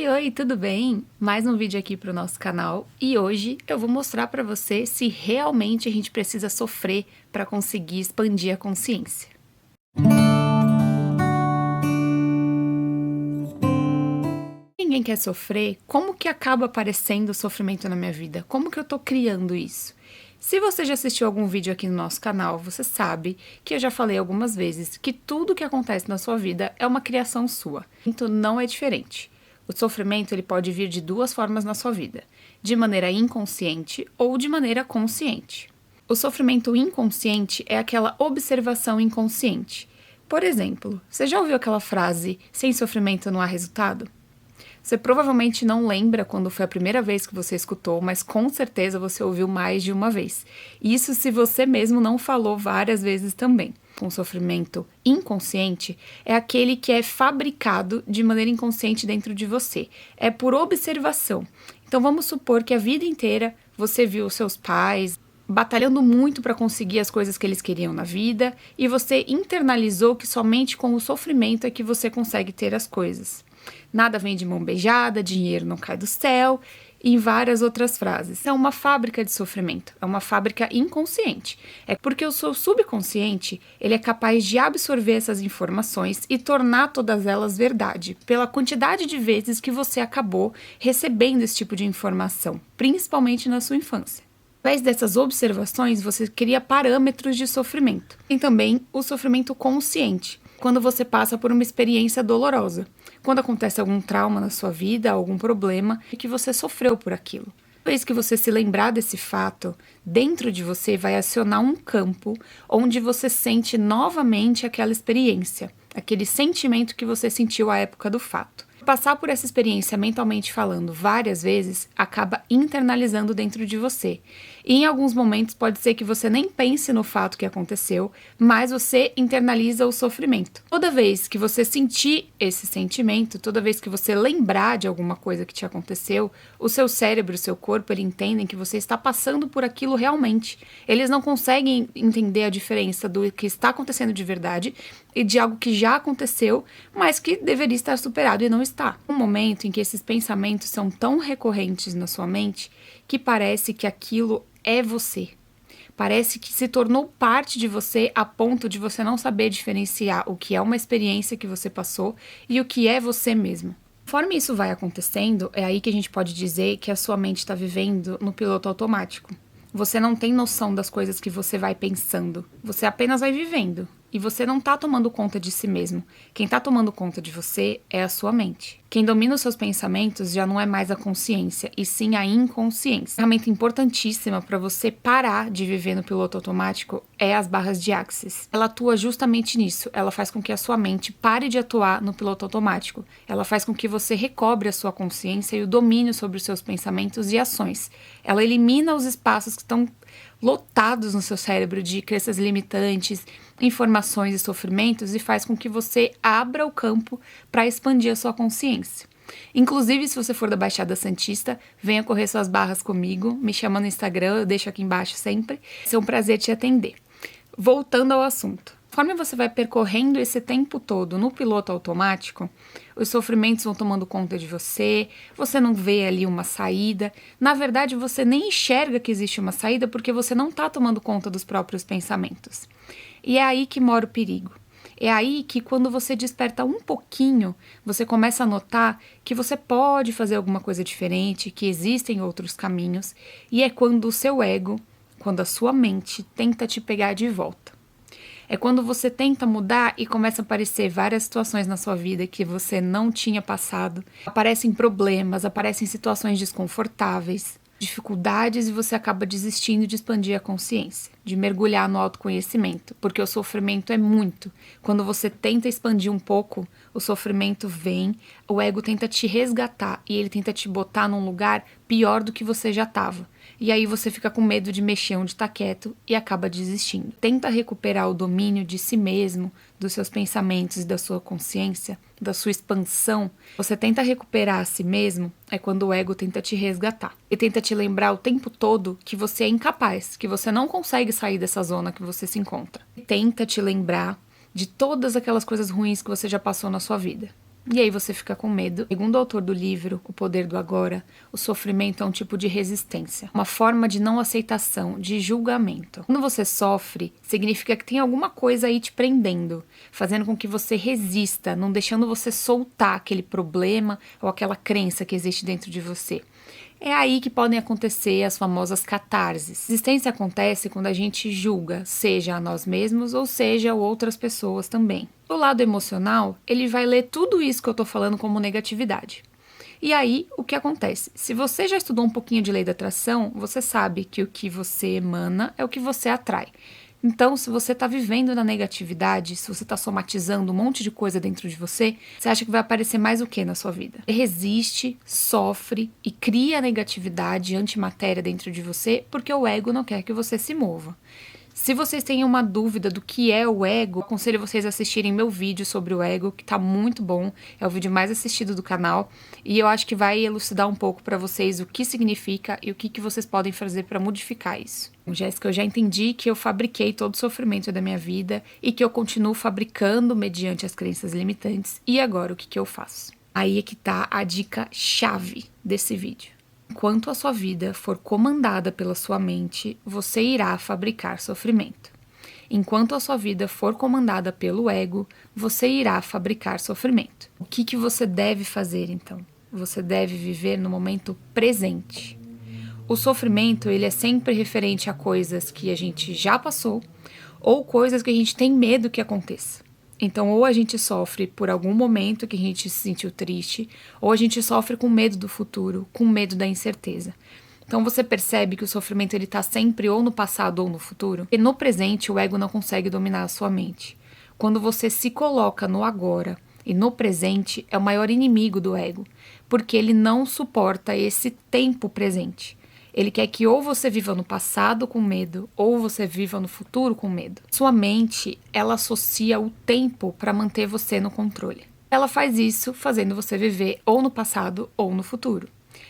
Oi, tudo bem? Mais um vídeo aqui para o nosso canal e hoje eu vou mostrar para você se realmente a gente precisa sofrer para conseguir expandir a consciência. Ninguém quer sofrer, como que acaba aparecendo o sofrimento na minha vida? Como que eu tô criando isso? Se você já assistiu algum vídeo aqui no nosso canal, você sabe que eu já falei algumas vezes que tudo que acontece na sua vida é uma criação sua. Então não é diferente. O sofrimento ele pode vir de duas formas na sua vida, de maneira inconsciente ou de maneira consciente. O sofrimento inconsciente é aquela observação inconsciente. Por exemplo, você já ouviu aquela frase, sem sofrimento não há resultado? Você provavelmente não lembra quando foi a primeira vez que você escutou, mas com certeza você ouviu mais de uma vez. Isso se você mesmo não falou várias vezes também. Um sofrimento inconsciente é aquele que é fabricado de maneira inconsciente dentro de você. É por observação. Então vamos supor que a vida inteira você viu os seus pais batalhando muito para conseguir as coisas que eles queriam na vida e você internalizou que somente com o sofrimento é que você consegue ter as coisas. Nada vem de mão beijada, dinheiro não cai do céu, e várias outras frases. É uma fábrica de sofrimento, é uma fábrica inconsciente. É porque o seu subconsciente, ele é capaz de absorver essas informações e tornar todas elas verdade, pela quantidade de vezes que você acabou recebendo esse tipo de informação, principalmente na sua infância. Através dessas observações, você cria parâmetros de sofrimento. Tem também o sofrimento consciente, quando você passa por uma experiência dolorosa. Quando acontece algum trauma na sua vida, algum problema, e que você sofreu por aquilo. Toda vez que você se lembrar desse fato, dentro de você vai acionar um campo onde você sente novamente aquela experiência, aquele sentimento que você sentiu à época do fato. Passar por essa experiência mentalmente falando várias vezes acaba internalizando dentro de você. E em alguns momentos pode ser que você nem pense no fato que aconteceu, mas você internaliza o sofrimento. Toda vez que você sentir esse sentimento, toda vez que você lembrar de alguma coisa que te aconteceu, o seu cérebro, o seu corpo, eles entendem que você está passando por aquilo realmente. Eles não conseguem entender a diferença do que está acontecendo de verdade e de algo que já aconteceu, mas que deveria estar superado e não está. Um momento em que esses pensamentos são tão recorrentes na sua mente que parece que aquilo é você. Parece que se tornou parte de você a ponto de você não saber diferenciar o que é uma experiência que você passou e o que é você mesmo. Conforme isso vai acontecendo, é aí que a gente pode dizer que a sua mente está vivendo no piloto automático. Você não tem noção das coisas que você vai pensando, você apenas vai vivendo. E você não tá tomando conta de si mesmo. Quem tá tomando conta de você é a sua mente. Quem domina os seus pensamentos já não é mais a consciência, e sim a inconsciência. Uma ferramenta importantíssima para você parar de viver no piloto automático é as barras de Axis. Ela atua justamente nisso. Ela faz com que a sua mente pare de atuar no piloto automático. Ela faz com que você recobre a sua consciência e o domínio sobre os seus pensamentos e ações. Ela elimina os espaços que estão lotados no seu cérebro de crenças limitantes, informações e sofrimentos e faz com que você abra o campo para expandir a sua consciência. Inclusive, se você for da Baixada Santista, venha correr suas barras comigo, me chama no Instagram, eu deixo aqui embaixo sempre. Vai ser um prazer te atender. Voltando ao assunto. Conforme você vai percorrendo esse tempo todo no piloto automático, os sofrimentos vão tomando conta de você, você não vê ali uma saída. Na verdade, você nem enxerga que existe uma saída porque você não está tomando conta dos próprios pensamentos. E é aí que mora o perigo. É aí que quando você desperta um pouquinho, você começa a notar que você pode fazer alguma coisa diferente, que existem outros caminhos, e é quando o seu ego, quando a sua mente tenta te pegar de volta. É quando você tenta mudar e começa a aparecer várias situações na sua vida que você não tinha passado. Aparecem problemas, aparecem situações desconfortáveis, dificuldades e você acaba desistindo de expandir a consciência, de mergulhar no autoconhecimento, porque o sofrimento é muito. Quando você tenta expandir um pouco, o sofrimento vem, o ego tenta te resgatar e ele tenta te botar num lugar pior do que você já estava. E aí você fica com medo de mexer onde está quieto e acaba desistindo. Tenta recuperar o domínio de si mesmo, dos seus pensamentos e da sua consciência, da sua expansão. Você tenta recuperar a si mesmo, é quando o ego tenta te resgatar. E tenta te lembrar o tempo todo que você é incapaz, que você não consegue sair dessa zona que você se encontra. E tenta te lembrar de todas aquelas coisas ruins que você já passou na sua vida. E aí você fica com medo. Segundo o autor do livro, O Poder do Agora, o sofrimento é um tipo de resistência, uma forma de não aceitação, de julgamento. Quando você sofre, significa que tem alguma coisa aí te prendendo, fazendo com que você resista, não deixando você soltar aquele problema ou aquela crença que existe dentro de você. É aí que podem acontecer as famosas catarses. A resistência acontece quando a gente julga, seja a nós mesmos ou seja outras pessoas também. Do lado emocional, ele vai ler tudo isso que eu tô falando como negatividade. E aí, o que acontece? Se você já estudou um pouquinho de lei da atração, você sabe que o que você emana é o que você atrai. Então, se você está vivendo na negatividade, se você está somatizando um monte de coisa dentro de você, você acha que vai aparecer mais o que na sua vida? Você resiste, sofre e cria negatividade, antimatéria dentro de você, porque o ego não quer que você se mova. Se vocês têm uma dúvida do que é o ego, aconselho vocês a assistirem meu vídeo sobre o ego, que tá muito bom, é o vídeo mais assistido do canal, e eu acho que vai elucidar um pouco para vocês o que significa e o que vocês podem fazer para modificar isso. Jéssica, eu já entendi que eu fabriquei todo o sofrimento da minha vida e que eu continuo fabricando mediante as crenças limitantes, e agora o que eu faço? Aí é que tá a dica chave desse vídeo. Enquanto a sua vida for comandada pela sua mente, você irá fabricar sofrimento. Enquanto a sua vida for comandada pelo ego, você irá fabricar sofrimento. O que você deve fazer, então? Você deve viver no momento presente. O sofrimento, ele é sempre referente a coisas que a gente já passou ou coisas que a gente tem medo que aconteça. Então, ou a gente sofre por algum momento que a gente se sentiu triste, ou a gente sofre com medo do futuro, com medo da incerteza. Então, você percebe que o sofrimento ele está sempre ou no passado ou no futuro? E no presente, o ego não consegue dominar a sua mente. Quando você se coloca no agora e no presente, é o maior inimigo do ego, porque ele não suporta esse tempo presente. Ele quer que ou você viva no passado com medo, ou você viva no futuro com medo. Sua mente, ela associa o tempo para manter você no controle. Ela faz isso fazendo você viver ou no passado ou no futuro.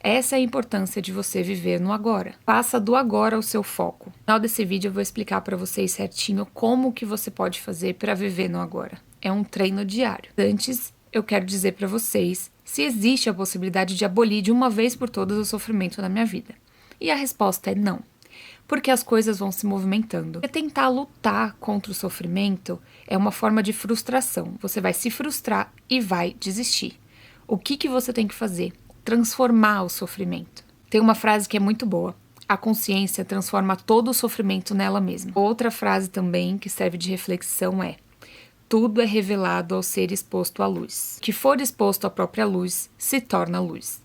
Essa é a importância de você viver no agora. Faça do agora o seu foco. No final desse vídeo eu vou explicar para vocês certinho como que você pode fazer para viver no agora. É um treino diário. Antes, eu quero dizer para vocês se existe a possibilidade de abolir de uma vez por todas o sofrimento na minha vida. E a resposta é não, porque as coisas vão se movimentando. E tentar lutar contra o sofrimento é uma forma de frustração. Você vai se frustrar e vai desistir. O que você tem que fazer? Transformar o sofrimento. Tem uma frase que é muito boa. A consciência transforma todo o sofrimento nela mesma. Outra frase também que serve de reflexão é: tudo é revelado ao ser exposto à luz. O que for exposto à própria luz se torna luz.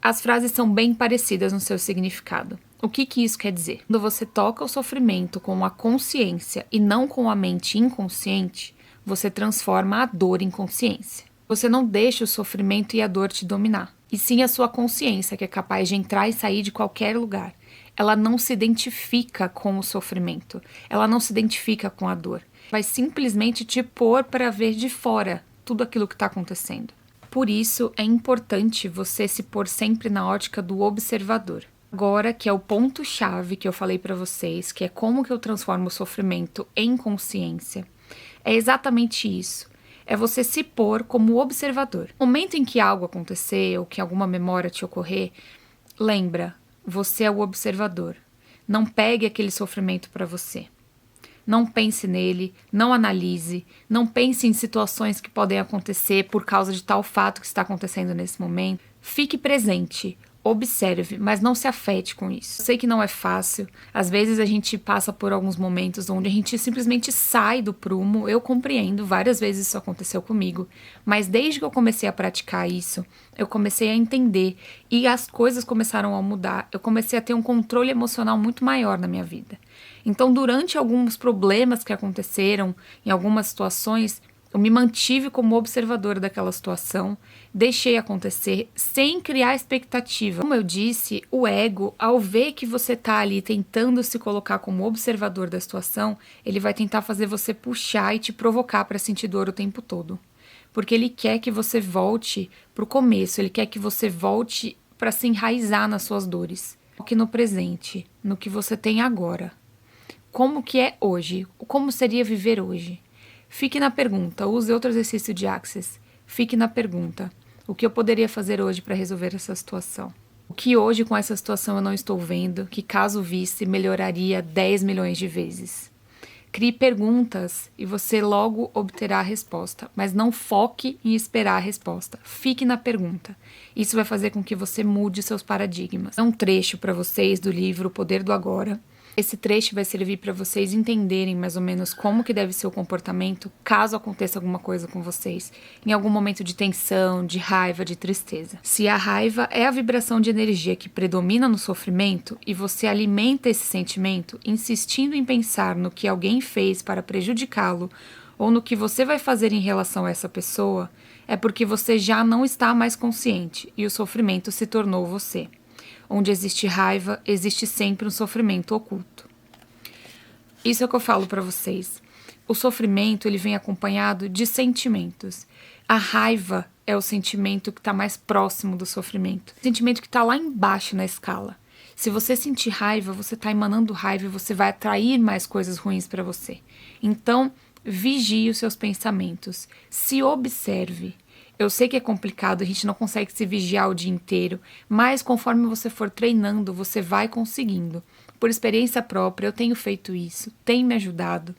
As frases são bem parecidas no seu significado. O que isso quer dizer? Quando você toca o sofrimento com a consciência e não com a mente inconsciente, você transforma a dor em consciência. Você não deixa o sofrimento e a dor te dominar, e sim a sua consciência, que é capaz de entrar e sair de qualquer lugar. Ela não se identifica com o sofrimento, ela não se identifica com a dor. Vai simplesmente te pôr para ver de fora tudo aquilo que está acontecendo. Por isso, é importante você se pôr sempre na ótica do observador. Agora, que é o ponto-chave que eu falei para vocês, que é como que eu transformo o sofrimento em consciência, é exatamente isso. É você se pôr como observador. No momento em que algo acontecer ou que alguma memória te ocorrer, lembra, você é o observador. Não pegue aquele sofrimento para você. Não pense nele, não analise, não pense em situações que podem acontecer por causa de tal fato que está acontecendo nesse momento. Fique presente, observe, mas não se afete com isso. Eu sei que não é fácil, às vezes a gente passa por alguns momentos onde a gente simplesmente sai do prumo, eu compreendo, várias vezes isso aconteceu comigo, mas desde que eu comecei a praticar isso, eu comecei a entender e as coisas começaram a mudar, eu comecei a ter um controle emocional muito maior na minha vida. Então, durante alguns problemas que aconteceram, em algumas situações, eu me mantive como observadora daquela situação, deixei acontecer sem criar expectativa. Como eu disse, o ego, ao ver que você está ali tentando se colocar como observador da situação, ele vai tentar fazer você puxar e te provocar para sentir dor o tempo todo. Porque ele quer que você volte para o começo, ele quer que você volte para se enraizar nas suas dores. Foque no presente, no que você tem agora. Como que é hoje? Como seria viver hoje? Fique na pergunta, use outro exercício de Access. fique na pergunta: o que eu poderia fazer hoje para resolver essa situação? O que hoje com essa situação eu não estou vendo, que caso visse melhoraria 10 milhões de vezes? Crie perguntas e você logo obterá a resposta, mas não foque em esperar a resposta. Fique na pergunta. Isso vai fazer com que você mude seus paradigmas. É um trecho para vocês do livro O Poder do Agora. Esse trecho vai servir para vocês entenderem mais ou menos como que deve ser o comportamento caso aconteça alguma coisa com vocês, em algum momento de tensão, de raiva, de tristeza. Se a raiva é a vibração de energia que predomina no sofrimento e você alimenta esse sentimento, insistindo em pensar no que alguém fez para prejudicá-lo ou no que você vai fazer em relação a essa pessoa, é porque você já não está mais consciente e o sofrimento se tornou você. Onde existe raiva, existe sempre um sofrimento oculto. Isso é o que eu falo para vocês. O sofrimento ele vem acompanhado de sentimentos. A raiva é o sentimento que está mais próximo do sofrimento. O sentimento que está lá embaixo na escala. Se você sentir raiva, você está emanando raiva e você vai atrair mais coisas ruins para você. Então, vigie os seus pensamentos. Se observe. Eu sei que é complicado, a gente não consegue se vigiar o dia inteiro, mas conforme você for treinando, você vai conseguindo. Por experiência própria, eu tenho feito isso, tem me ajudado.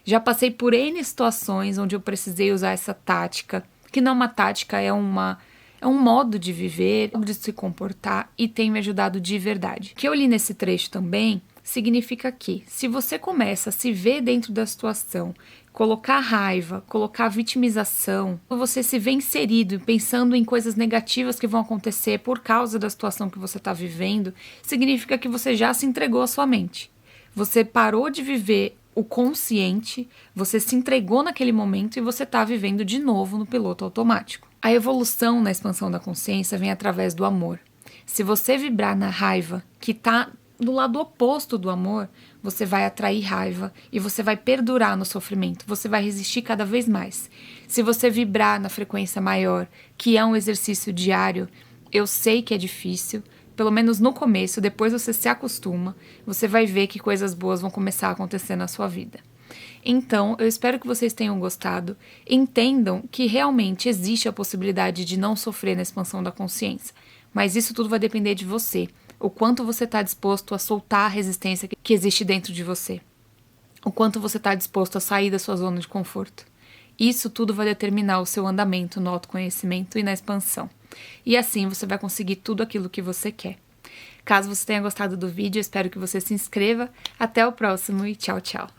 Já passei por N situações onde eu precisei usar essa tática, que não é uma tática, é um modo de viver, de se comportar e tem me ajudado de verdade. O que eu li nesse trecho também significa que, se você começa a se ver dentro da situação, colocar raiva, colocar vitimização, você se vê inserido pensando em coisas negativas que vão acontecer por causa da situação que você está vivendo, significa que você já se entregou à sua mente. Você parou de viver o consciente, você se entregou naquele momento e você está vivendo de novo no piloto automático. A evolução na expansão da consciência vem através do amor. Se você vibrar na raiva, que está do lado oposto do amor, você vai atrair raiva e você vai perdurar no sofrimento, você vai resistir cada vez mais. Se você vibrar na frequência maior, que é um exercício diário, eu sei que é difícil, pelo menos no começo, depois você se acostuma, você vai ver que coisas boas vão começar a acontecer na sua vida. Então, eu espero que vocês tenham gostado, entendam que realmente existe a possibilidade de não sofrer na expansão da consciência, mas isso tudo vai depender de você. O quanto você está disposto a soltar a resistência que existe dentro de você. O quanto você está disposto a sair da sua zona de conforto. Isso tudo vai determinar o seu andamento no autoconhecimento e na expansão. E assim você vai conseguir tudo aquilo que você quer. Caso você tenha gostado do vídeo, eu espero que você se inscreva. Até o próximo e tchau, tchau.